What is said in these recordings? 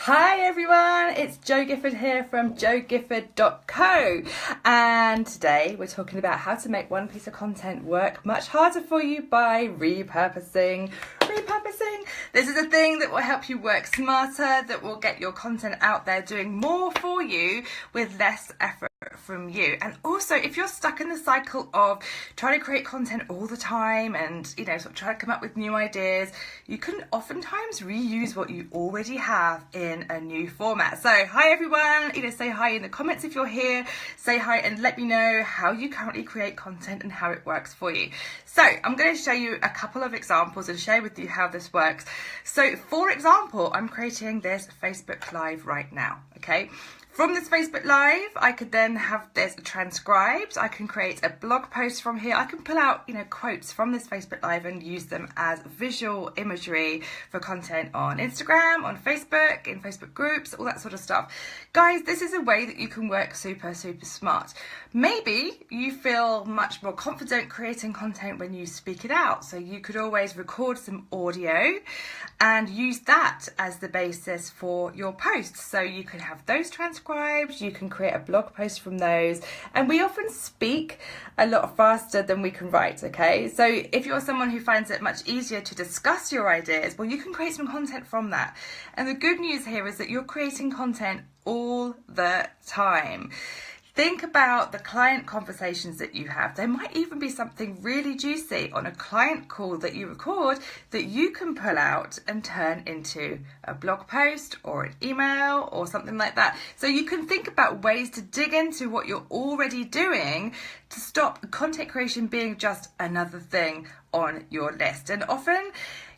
Hi everyone, it's Jo Gifford here from jogifford.co, and today we're talking about how to make one piece of content work much harder for you by repurposing. This is a thing that will help you work smarter, that will get your content out there doing more for you with less effort from you. And also, if you're stuck in the cycle of trying to create content all the time and sort of try to come up with new ideas, you can oftentimes reuse what you already have in a new format. So hi everyone, say hi in the comments if you're here, say hi and let me know how you currently create content and how it works for you. So I'm going to show you a couple of examples and share with you how this works. So for example, I'm creating this Facebook Live right now, okay? From this Facebook Live, I could then have this transcribed. I can create a blog post from here. I can pull out, quotes from this Facebook Live and use them as visual imagery for content on Instagram, on Facebook, in Facebook groups, all that sort of stuff. Guys, this is a way that you can work super, super smart. Maybe you feel much more confident creating content when you speak it out. So you could always record some audio and use that as the basis for your posts. So you can have those transcribed. You can create a blog post from those, and we often speak a lot faster than we can write, okay? So if you're someone who finds it much easier to discuss your ideas, well, you can create some content from that. And the good news here is that you're creating content all the time. Think about the client conversations that you have. There might even be something really juicy on a client call that you record that you can pull out and turn into a blog post or an email or something like that. So you can think about ways to dig into what you're already doing to stop content creation being just another thing on your list. And often,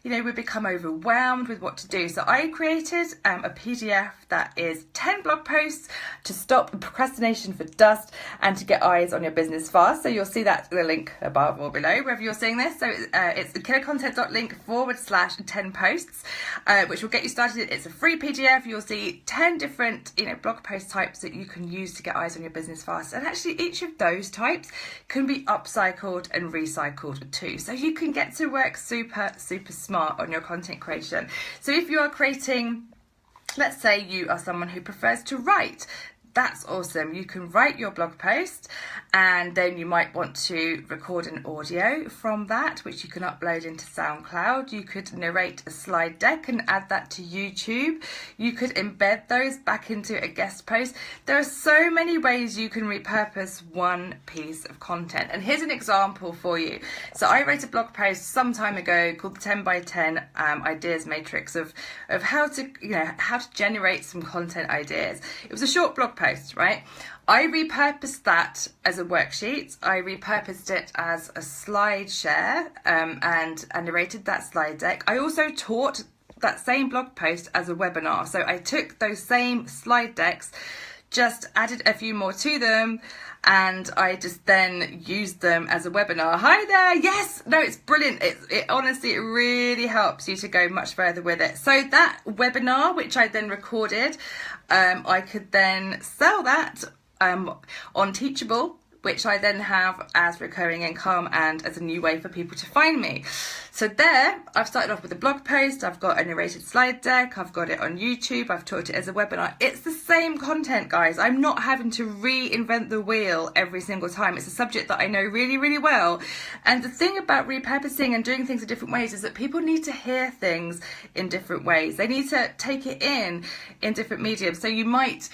we become overwhelmed with what to do. So I created a PDF that is 10 blog posts to stop procrastination for dust and to get eyes on your business fast. So you'll see that in the link above or below, wherever you're seeing this. So it's killercontent.link/10 posts, which will get you started. It's a free PDF. You'll see 10 different, blog post types that you can use to get eyes on your business fast. And actually each of those types can be upcycled and recycled too. So you can get to work super, super smart on your content creation. So if you are creating, let's say you are someone who prefers to write, that's awesome. You can write your blog post and then you might want to record an audio from that, which you can upload into SoundCloud. You could narrate a slide deck and add that to YouTube. You could embed those back into a guest post. There are so many ways you can repurpose one piece of content. And here's an example for you. So I wrote a blog post some time ago called the 10 by 10 ideas matrix of how to generate some content ideas. It was a short blog post, right? I repurposed that as a worksheet. I repurposed it as a slide share and narrated that slide deck. I also taught that same blog post as a webinar. So I took those same slide decks, just added a few more to them, and I just then used them as a webinar. Hi there. Yes. No, it's brilliant. It honestly, it really helps you to go much further with it. So that webinar, which I then recorded, I could then sell that on Teachable, which I then have as recurring income and as a new way for people to find me. So there, I've started off with a blog post, I've got a narrated slide deck, I've got it on YouTube, I've taught it as a webinar. It's the same content, guys. I'm not having to reinvent the wheel every single time. It's a subject that I know really, really well. And the thing about repurposing and doing things in different ways is that people need to hear things in different ways. They need to take it in different mediums. So you might,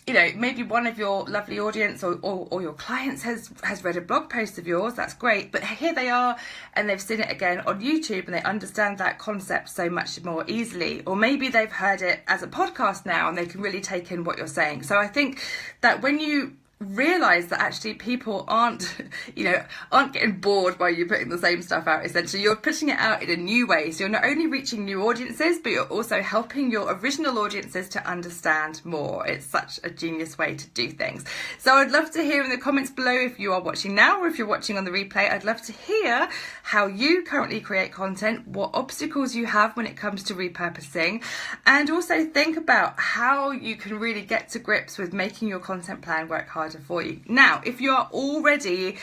maybe one of your lovely audience or your clients has read a blog post of yours. That's great. But here they are and they've seen it again on YouTube and they understand that concept so much more easily. Or maybe they've heard it as a podcast now and they can really take in what you're saying. So I think that when you realize that actually people aren't getting bored by you putting the same stuff out, essentially you're putting it out in a new way, so you're not only reaching new audiences but you're also helping your original audiences to understand more. It's such a genius way to do things. So I'd love to hear in the comments below, if you are watching now or if you're watching on the replay, I'd love to hear how you currently create content, what obstacles you have when it comes to repurposing, and also think about how you can really get to grips with making your content plan work hard harder for you. Now, if you are already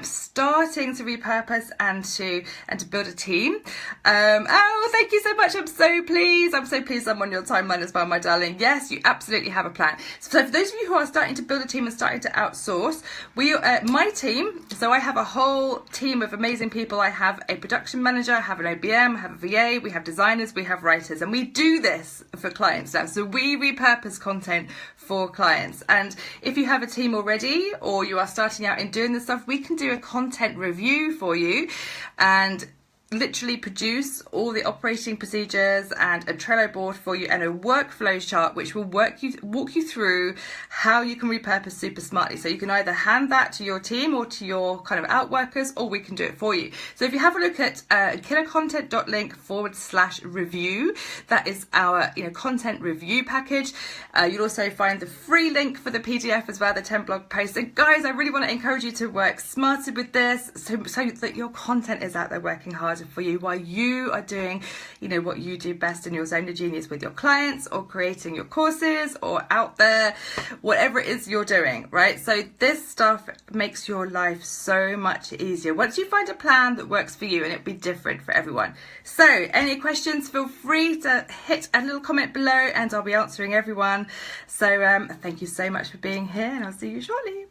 starting to repurpose and to build a team, oh, thank you so much. I'm so pleased I'm on your timeline as well, my darling. Yes, you absolutely have a plan. So for those of you who are starting to build a team and starting to outsource, my team, so I have a whole team of amazing people. I have a production manager, I have an OBM, I have a VA, we have designers, we have writers, and we do this for clients now. So we repurpose content for clients. And if you have a team already, or you are starting out in doing this stuff, we can do a content review for you and literally produce all the operating procedures and a Trello board for you and a workflow chart which will walk you through how you can repurpose super smartly. So you can either hand that to your team or to your kind of outworkers, or we can do it for you. So if you have a look at killercontent.link/review, that is our content review package. You'll also find the free link for the PDF as well, the 10 blog posts. And guys, I really want to encourage you to work smarter with this so that your content is out there working hard for you while you are doing what you do best in your zone of genius with your clients, or creating your courses, or out there, whatever it is you're doing, right? So this stuff makes your life so much easier once you find a plan that works for you, and it'll be different for everyone. So any questions, feel free to hit a little comment below and I'll be answering everyone. So thank you so much for being here, and I'll see you shortly.